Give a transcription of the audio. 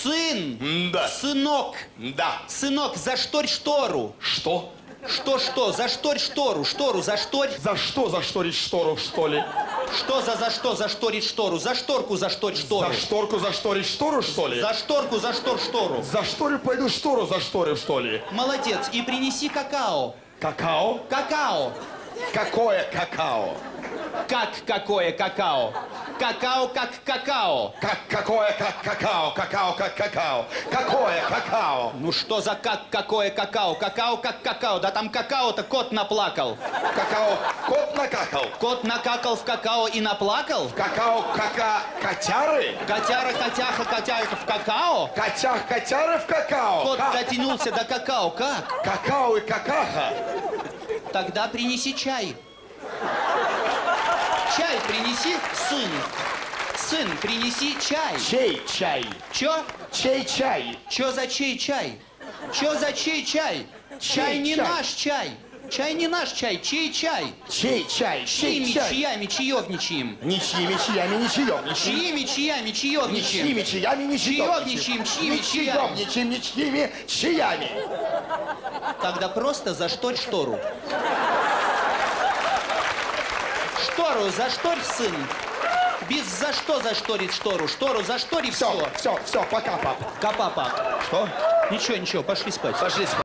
Сын. Да. Сынок. Да. Сынок, зашторь штору. Что? Что? Зашторь штору. Штору зашторь. За что зашторить штору, что ли? Что за что зашторить штору? За шторку зашторь штору. За шторку зашторить штору, что ли? За шторку заштор штору. За шторю пойду штору зашторю, что ли? Молодец. И принеси какао. Какао? Какао. Какое какао? Как какое какао? Какао как какао. Какое как какао? Какао как какао? Какое какао? Ну что за как какое какао? Какао как какао. Да там какао-то кот наплакал. Какао кот накакал? Кот накакал в какао и наплакал? Какао котяры? Котяра, котяха, котяха в какао? Котяры в какао? Кот Как? дотянулся до какао. Как? Какао и какаха? Тогда принеси чай. Чай принеси, сын. Сын, принеси чай. Чей чай? Чё? Чей чай? Чё за чей чай? Чё за чей чай? Чай не чай? наш чай. Чай не наш чай. Чей чай? Чей чай? Чьими Чей чай? чаями чаевничаем? Ничьими чаями не чаевничаем. Чьими чаями чаевничаем? Ничьими чаями не Чаевничаем, чьими чаями? чаевничаем, ничьими чаями. Тогда просто зашторь штору. Штору зашторь, сын. Без за что зашторить штору? Штору заштори, все. Все, пока, пап. Капа, пап. Что? Ничего, пошли спать. Пошли спать.